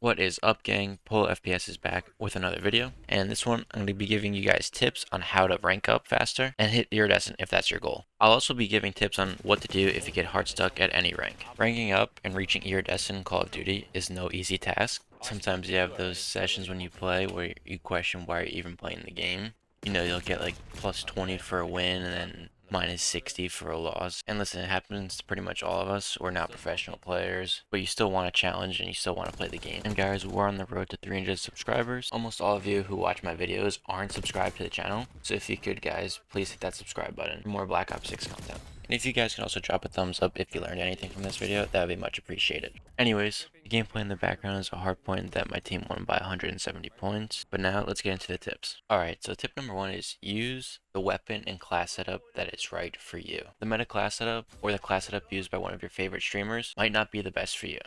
What is up, gang? Polo FPS is back with another video, and this one I'm going to be giving you guys tips on how to rank up faster and hit Iridescent if that's your goal. I'll also be giving tips on what to do if you get hard stuck at any rank. Ranking up and reaching Iridescent in Call of Duty is no easy task. Sometimes you have those sessions when you play where you question why you're even playing the game. You know, you'll get like plus 20 for a win and then minus 60 for a loss. And listen, it happens to pretty much all of us. We're not professional players, but you still want to challenge and you still want to play the game. And guys, we're on the road to 300 subscribers. Almost all of you who watch my videos aren't subscribed to the channel. So if you could, guys, please hit that subscribe button for more Black Ops 6 content. And if you guys can also drop a thumbs up if you learned anything from this video, that would be much appreciated. Anyways, the gameplay in the background is a hard point that my team won by 170 points. But now let's get into the tips. Alright, so tip number one is use the weapon and class setup that is right for you. The meta class setup or the class setup used by one of your favorite streamers might not be the best for you.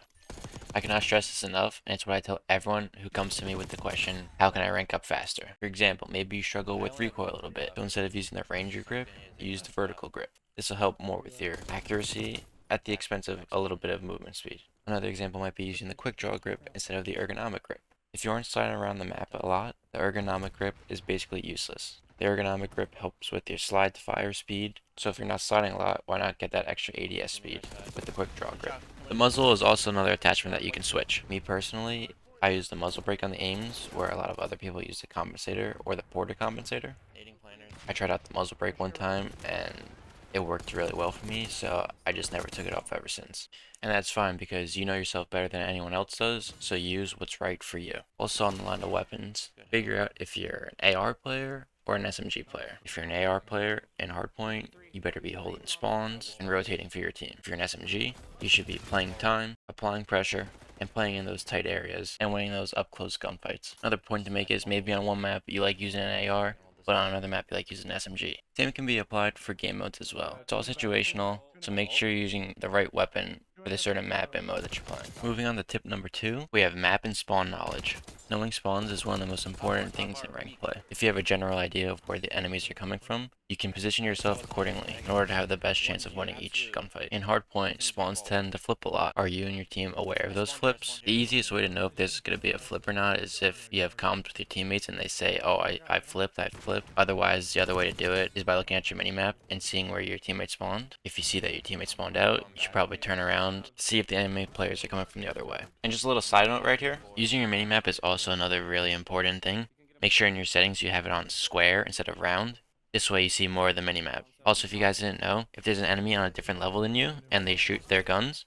I cannot stress this enough, and it's what I tell everyone who comes to me with the question, how can I rank up faster? For example, maybe you struggle with recoil a little bit, so instead of using the ranger grip, use the vertical grip. This will help more with your accuracy at the expense of a little bit of movement speed. Another example might be using the quick draw grip instead of the ergonomic grip. If you aren't sliding around the map a lot, the ergonomic grip is basically useless. The ergonomic grip helps with your slide to fire speed, so if you're not sliding a lot, why not get that extra ADS speed with the quick draw grip? The muzzle is also another attachment that you can switch. Me personally, I use the muzzle brake on the aims, where a lot of other people use the compensator or the porter compensator. I tried out the muzzle brake one time and it worked really well for me, so I just never took it off ever since. And that's fine because you know yourself better than anyone else does, so use what's right for you. Also on the line of weapons, figure out if you're an AR player or an SMG player. If you're an AR player in hardpoint, you better be holding spawns and rotating for your team. If you're an SMG, you should be playing time, applying pressure, and playing in those tight areas and winning those up close gunfights. Another point to make is maybe on one map you like using an AR, but on another map you like using an SMG. Same can be applied for game modes as well. It's all situational, so make sure you're using the right weapon for the certain map and mode that you're playing. Moving on to tip number two, we have map and spawn knowledge. Knowing spawns is one of the most important things in ranked play. If you have a general idea of where the enemies are coming from, you can position yourself accordingly in order to have the best chance of winning each gunfight. In hardpoint, spawns tend to flip a lot. Are you and your team aware of those flips? The easiest way to know if there's going to be a flip or not is if you have comms with your teammates and they say, oh, I flipped. Otherwise, the other way to do it is by looking at your minimap and seeing where your teammates spawned. If you see that your teammates spawned out, you should probably turn around, see if the enemy players are coming from the other way. And just a little side note right here, using your minimap is also another really important thing. Make sure in your settings you have it on square instead of round. This way you see more of the minimap. Also, if you guys didn't know, if there's an enemy on a different level than you and they shoot their guns,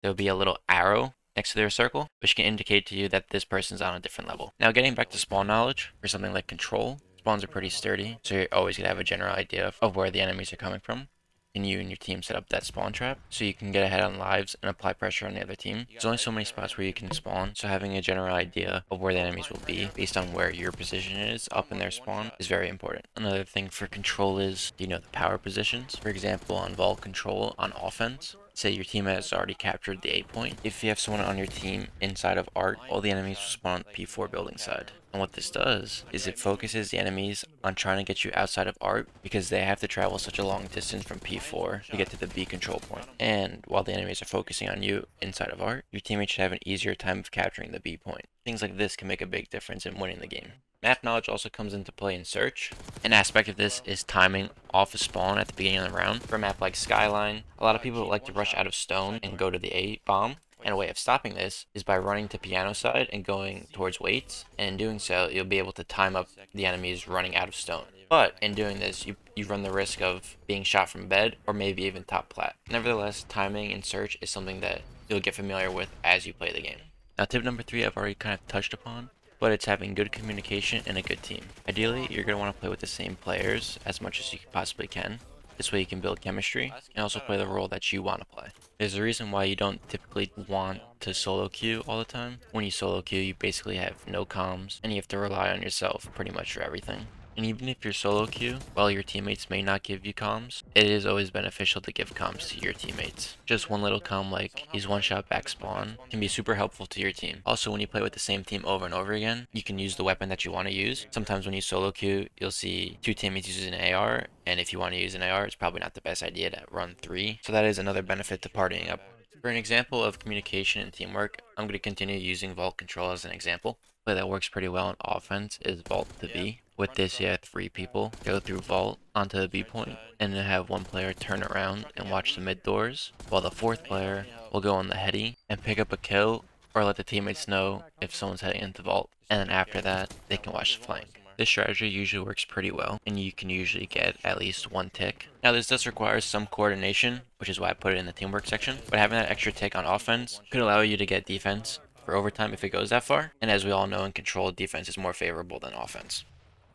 there'll be a little arrow next to their circle, which can indicate to you that this person's on a different level. Now, getting back to spawn knowledge, for something like control, spawns are pretty sturdy, so you're always going to have a general idea of where the enemies are coming from. And you and your team set up that spawn trap so you can get ahead on lives and apply pressure on the other team. There's only so many spots where you can spawn, so having a general idea of where the enemies will be based on where your position is up in their spawn is very important. Another thing for control is, do you know the power positions? For example, on vault control on offense, say your team has already captured the A point. If you have someone on your team inside of art, all the enemies will spawn on the P4 building side. And what this does is it focuses the enemies on trying to get you outside of art because they have to travel such a long distance from P4 to get to the B control point. And while the enemies are focusing on you inside of art, your teammates should have an easier time of capturing the B point. Things like this can make a big difference in winning the game. Map knowledge also comes into play in search. An aspect of this is timing off a spawn at the beginning of the round. For a map like Skyline, a lot of people like to rush out of stone and go to the A bomb. And a way of stopping this is by running to piano side and going towards weights. And in doing so, you'll be able to time up the enemies running out of stone. But in doing this, you run the risk of being shot from bed or maybe even top plat. Nevertheless, timing in search is something that you'll get familiar with as you play the game. Now, tip number three I've already kind of touched upon, but it's having good communication and a good team. Ideally, you're going to want to play with the same players as much as you possibly can. This way you can build chemistry and also play the role that you want to play. There's a reason why you don't typically want to solo queue all the time. When you solo queue, you basically have no comms and you have to rely on yourself pretty much for everything. And even if you're solo queue, while your teammates may not give you comms, it is always beneficial to give comms to your teammates. Just one little comm like, he's one shot back spawn, can be super helpful to your team. Also, when you play with the same team over and over again, you can use the weapon that you want to use. Sometimes when you solo queue, you'll see two teammates using an AR, and if you want to use an AR, it's probably not the best idea to run three. So that is another benefit to partying up For an example of communication and teamwork, I'm going to continue using vault control as an example. A play that works pretty well in offense is vault to B. With this, you have 3 people go through vault onto the B point, and then have one player turn around and watch the mid doors, while the 4th player will go on the heady and pick up a kill or let the teammates know if someone's heading into vault, and then after that, they can watch the flank. This strategy usually works pretty well, and you can usually get at least 1 tick. Now this does require some coordination, which is why I put it in the teamwork section, but having that extra tick on offense could allow you to get defense for overtime if it goes that far, and as we all know in control, defense is more favorable than offense.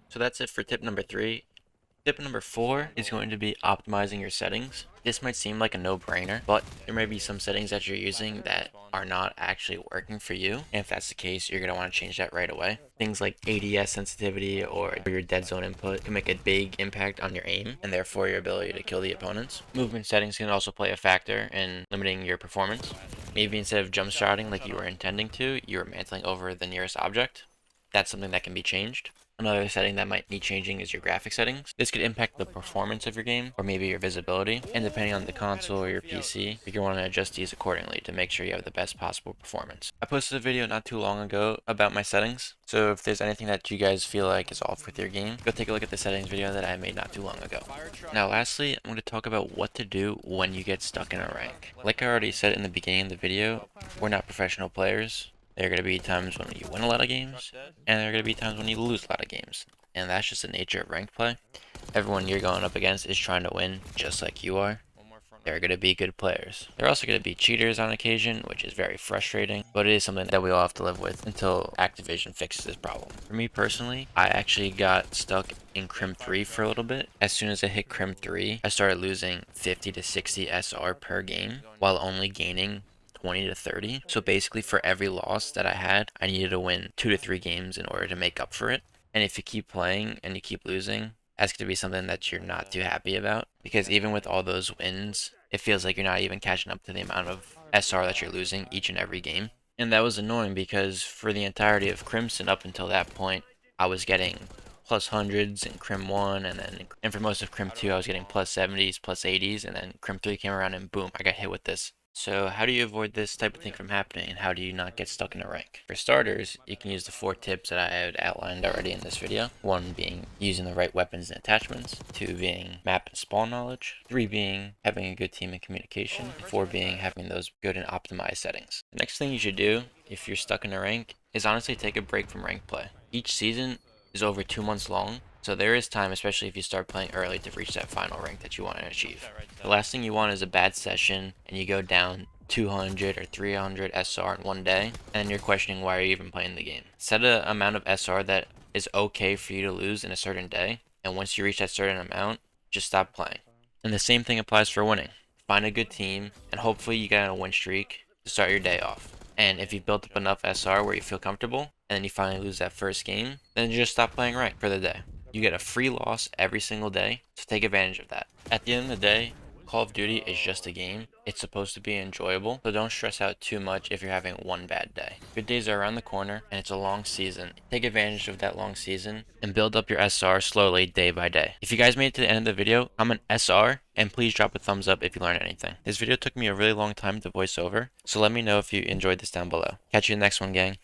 So that's it for tip number 3. Tip number 4 is going to be optimizing your settings. This might seem like a no-brainer, but there may be some settings that you're using that are not actually working for you. And if that's the case, you're going to want to change that right away. Things like ADS sensitivity or your dead zone input can make a big impact on your aim and therefore your ability to kill the opponents. Movement settings can also play a factor in limiting your performance. Maybe instead of jump shotting like you were intending to, you were mantling over the nearest object. That's something that can be changed. Another setting that might need changing is your graphic settings. This could impact the performance of your game, or maybe your visibility, and depending on the console or your PC, you're going to want to adjust these accordingly to make sure you have the best possible performance. I posted a video not too long ago about my settings, so if there's anything that you guys feel like is off with your game, go take a look at the settings video that I made not too long ago. Now lastly, I'm going to talk about what to do when you get stuck in a rank. Like I already said in the beginning of the video, we're not professional players. There are going to be times when you win a lot of games, and there are going to be times when you lose a lot of games. And that's just the nature of ranked play. Everyone you're going up against is trying to win, just like you are. There are going to be good players. There are also going to be cheaters on occasion, which is very frustrating, but it is something that we all have to live with until Activision fixes this problem. For me personally, I actually got stuck in Crim 3 for a little bit. As soon as I hit Crim 3, I started losing 50 to 60 SR per game, while only gaining 20 to 30. So basically for every loss that I had, I needed to win 2 to 3 games in order to make up for it. And if you keep playing and you keep losing, that's going to be something that you're not too happy about. Because even with all those wins, it feels like you're not even catching up to the amount of SR that you're losing each and every game. And that was annoying because for the entirety of Crimson up until that point, I was getting plus hundreds in Crim 1, and for most of Crim 2, I was getting plus 70s, plus 80s, and then Crim 3 came around and boom, I got hit with this. So how do you avoid this type of thing from happening, and how do you not get stuck in a rank? For starters, you can use the 4 tips that I had outlined already in this video. 1 being using the right weapons and attachments, 2 being map and spawn knowledge, 3 being having a good team and communication, and 4 being having those good and optimized settings. The next thing you should do, if you're stuck in a rank, is honestly take a break from rank play. Each season is over 2 months long, so there is time, especially if you start playing early, to reach that final rank that you want to achieve. The last thing you want is a bad session and you go down 200 or 300 SR in one day, and you're questioning why you're even playing the game. Set an amount of SR that is okay for you to lose in a certain day, and once you reach that certain amount, just stop playing. And the same thing applies for winning. Find a good team, and hopefully you get on a win streak to start your day off. And if you built up enough SR where you feel comfortable, and then you finally lose that first game, then you just stop playing rank for the day. You get a free loss every single day, so take advantage of that. At the end of the day, Call of Duty is just a game. It's supposed to be enjoyable, so don't stress out too much if you're having one bad day. Good days are around the corner, and it's a long season. Take advantage of that long season, and build up your SR slowly day by day. If you guys made it to the end of the video, comment SR, and please drop a thumbs up if you learned anything. This video took me a really long time to voice over, so let me know if you enjoyed this down below. Catch you in the next one, gang.